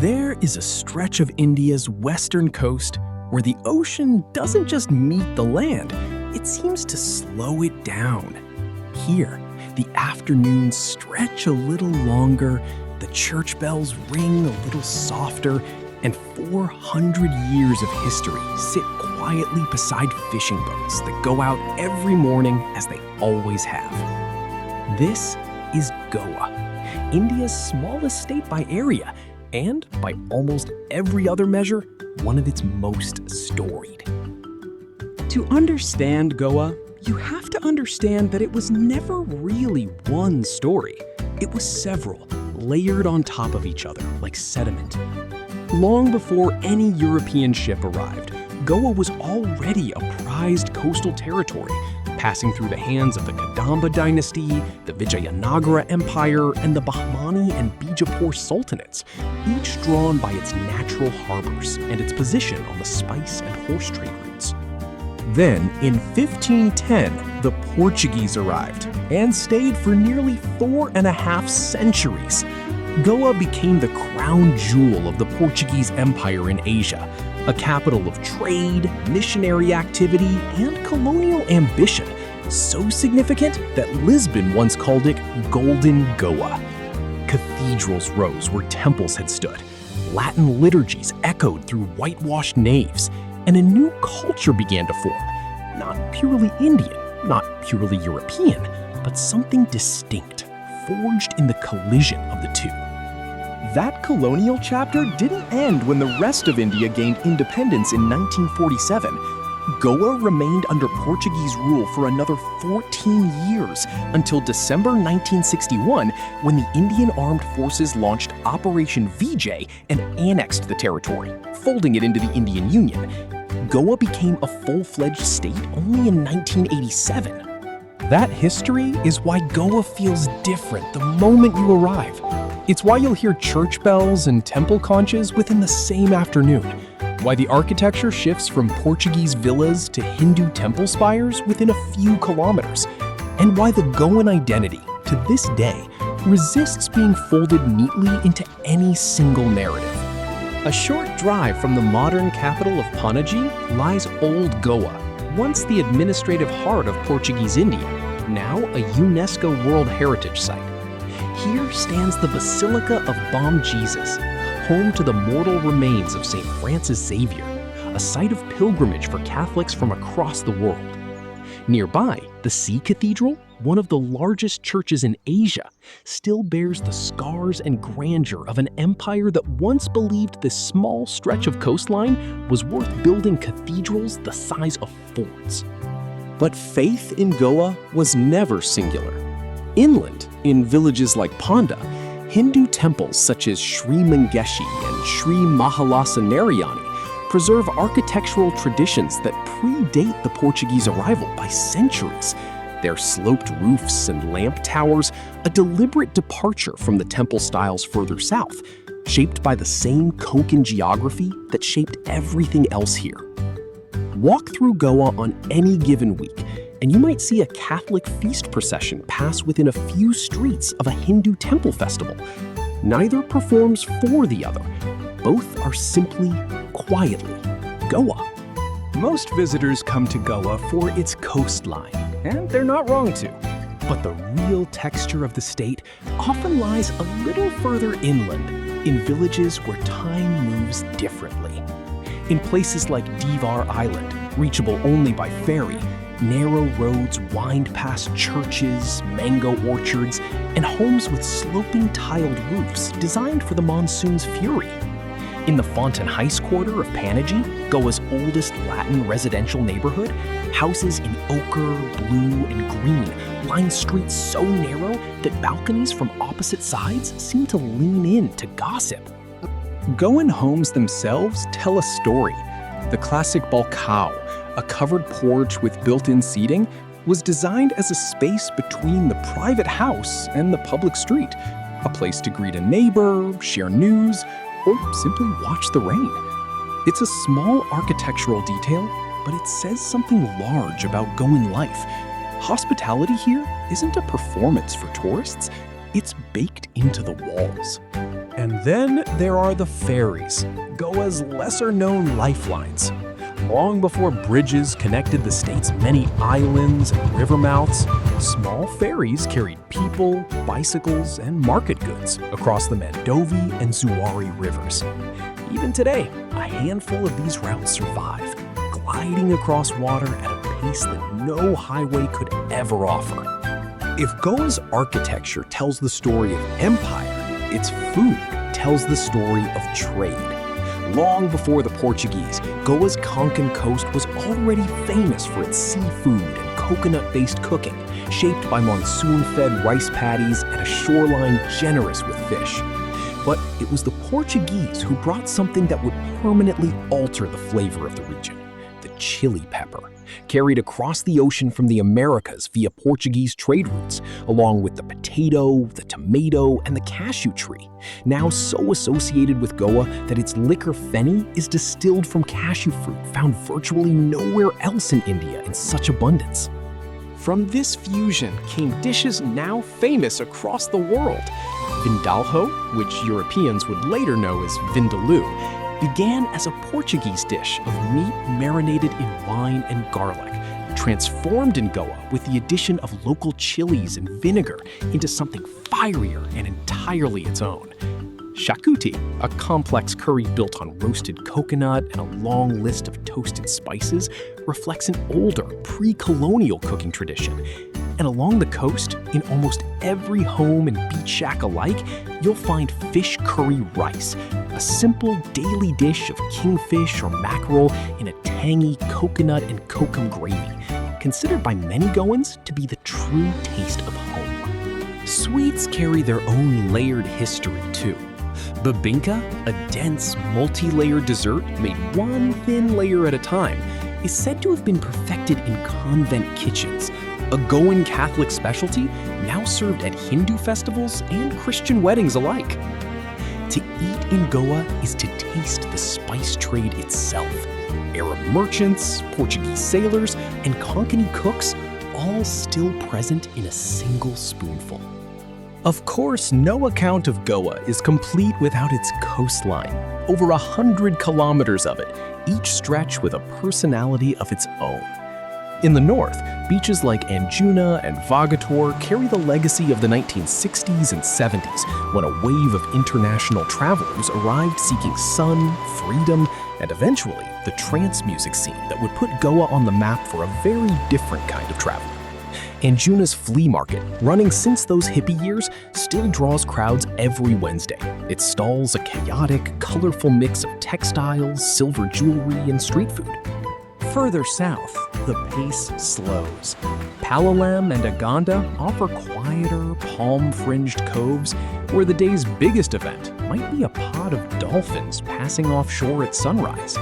There is a stretch of India's western coast where the ocean doesn't just meet the land, it seems to slow it down. Here, the afternoons stretch a little longer, the church bells ring a little softer, and 400 years of history sit quietly beside fishing boats that go out every morning as they always have. This is Goa, India's smallest state by area, and by almost every other measure, one of its most storied. To understand Goa, you have to understand that it was never really one story. It was several, layered on top of each other like sediment. Long before any European ship arrived, Goa was already a prized coastal territory, passing through the hands of the Kadamba dynasty, the Vijayanagara Empire, and the Bahmani and Bijapur sultanates, each drawn by its natural harbors and its position on the spice and horse trade routes. Then, in 1510, the Portuguese arrived and stayed for nearly 4.5 centuries. Goa became the crown jewel of the Portuguese Empire in Asia, a capital of trade, missionary activity, and colonial ambition, so significant that Lisbon once called it Golden Goa. Cathedrals rose where temples had stood, Latin liturgies echoed through whitewashed naves, and a new culture began to form, not purely Indian, not purely European, but something distinct, forged in the collision of the two. That colonial chapter didn't end when the rest of India gained independence in 1947. Goa remained under Portuguese rule for another 14 years until December 1961, when the Indian Armed Forces launched Operation Vijay and annexed the territory, folding it into the Indian Union. Goa became a full-fledged state only in 1987. That history is why Goa feels different the moment you arrive. It's why you'll hear church bells and temple conches within the same afternoon, why the architecture shifts from Portuguese villas to Hindu temple spires within a few kilometers, and why the Goan identity, to this day, resists being folded neatly into any single narrative. A short drive from the modern capital of Panaji lies Old Goa, once the administrative heart of Portuguese India, now a UNESCO World Heritage Site. Here stands the Basilica of Bom Jesus, home to the mortal remains of St. Francis Xavier, a site of pilgrimage for Catholics from across the world. Nearby, the Sea Cathedral, one of the largest churches in Asia, still bears the scars and grandeur of an empire that once believed this small stretch of coastline was worth building cathedrals the size of forts. But faith in Goa was never singular. Inland, in villages like Ponda, Hindu temples such as Sri Mangeshi and Sri Mahalasa Narayani preserve architectural traditions that predate the Portuguese arrival by centuries. Their sloped roofs and lamp towers, a deliberate departure from the temple styles further south, shaped by the same Konkan geography that shaped everything else here. Walk through Goa on any given week, and you might see a Catholic feast procession pass within a few streets of a Hindu temple festival. Neither performs for the other. Both are simply, quietly, Goa. Most visitors come to Goa for its coastline, and they're not wrong to. But the real texture of the state often lies a little further inland, in villages where time moves differently. In places like Divar Island, reachable only by ferry, narrow roads wind past churches, mango orchards, and homes with sloping tiled roofs designed for the monsoon's fury. In the Fountain Heights quarter of Panaji, Goa's oldest Latin residential neighborhood, houses in ochre, blue, and green line streets so narrow that balconies from opposite sides seem to lean in to gossip. Goan homes themselves tell a story. The classic balcão, a covered porch with built-in seating, was designed as a space between the private house and the public street, a place to greet a neighbor, share news, or simply watch the rain. It's a small architectural detail, but it says something large about Goan life. Hospitality here isn't a performance for tourists, it's baked into the walls. And then there are the ferries, Goa's lesser-known lifelines. Long before bridges connected the state's many islands and river mouths, small ferries carried people, bicycles, and market goods across the Mandovi and Zuwari rivers. Even today, a handful of these routes survive, gliding across water at a pace that no highway could ever offer. If Goa's architecture tells the story of empire, its food tells the story of trade. Long before the Portuguese, Goa's Konkan coast was already famous for its seafood and coconut-based cooking, shaped by monsoon-fed rice paddies and a shoreline generous with fish. But it was the Portuguese who brought something that would permanently alter the flavor of the region: the chili pepper, carried across the ocean from the Americas via Portuguese trade routes, along with the potato, the tomato, and the cashew tree, now so associated with Goa that its liquor feni is distilled from cashew fruit found virtually nowhere else in India in such abundance. From this fusion came dishes now famous across the world. Vindalho, which Europeans would later know as vindaloo, began as a Portuguese dish of meat marinated in wine and garlic, transformed in Goa with the addition of local chilies and vinegar into something fierier and entirely its own. Shakuti, a complex curry built on roasted coconut and a long list of toasted spices, reflects an older, pre-colonial cooking tradition. And along the coast, in almost every home and beach shack alike, you'll find fish curry rice, a simple daily dish of kingfish or mackerel in a tangy coconut and kokum gravy, considered by many Goans to be the true taste of home. Sweets carry their own layered history, too. Bebinca, a dense, multi-layered dessert made one thin layer at a time, is said to have been perfected in convent kitchens, a Goan Catholic specialty now served at Hindu festivals and Christian weddings alike. To eat in Goa is to taste the spice trade itself. Arab merchants, Portuguese sailors, and Konkani cooks, all still present in a single spoonful. Of course, no account of Goa is complete without its coastline. Over 100 kilometers of it, each stretch with a personality of its own. In the north, beaches like Anjuna and Vagator carry the legacy of the 1960s and 70s, when a wave of international travelers arrived seeking sun, freedom, and eventually the trance music scene that would put Goa on the map for a very different kind of traveler. Anjuna's flea market, running since those hippie years, still draws crowds every Wednesday. It stalls a chaotic, colorful mix of textiles, silver jewelry, and street food. Further south, the pace slows. Palalam and Aganda offer quieter, palm-fringed coves where the day's biggest event might be a pod of dolphins passing offshore at sunrise.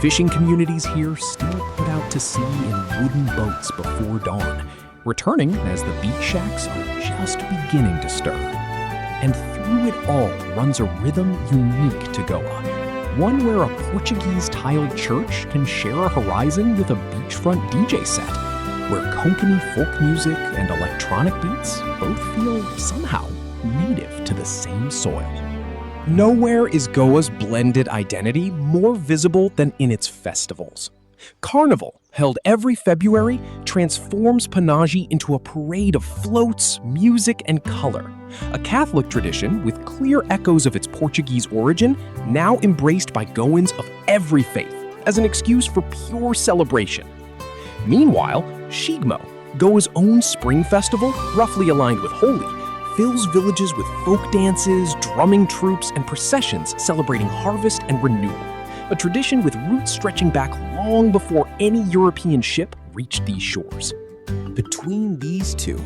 Fishing communities here still put out to sea in wooden boats before dawn, returning as the beach shacks are just beginning to stir. And through it all runs a rhythm unique to Goa, one where a Portuguese-tiled church can share a horizon with a beachfront DJ set, where Konkani folk music and electronic beats both feel somehow native to the same soil. Nowhere is Goa's blended identity more visible than in its festivals. Carnival, held every February, transforms Panaji into a parade of floats, music, and color. A Catholic tradition with clear echoes of its Portuguese origin, now embraced by Goans of every faith as an excuse for pure celebration. Meanwhile, Shigmo, Goa's own spring festival, roughly aligned with Holi, fills villages with folk dances, drumming troops, and processions celebrating harvest and renewal. A tradition with roots stretching back long before any European ship reached these shores. Between these two,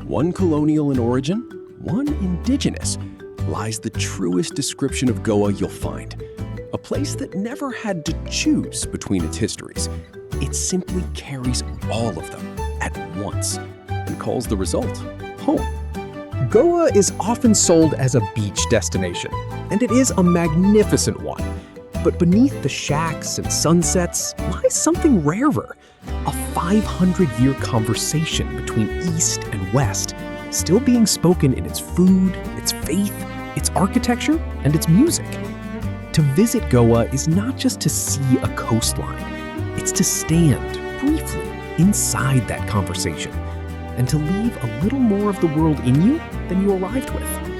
one colonial in origin, one indigenous, lies the truest description of Goa you'll find. A place that never had to choose between its histories. It simply carries all of them at once and calls the result home. Goa is often sold as a beach destination, and it is a magnificent one. But beneath the shacks and sunsets lies something rarer, a 500-year conversation between East and West, still being spoken in its food, its faith, its architecture, and its music. To visit Goa is not just to see a coastline, it's to stand briefly inside that conversation and to leave a little more of the world in you than you arrived with.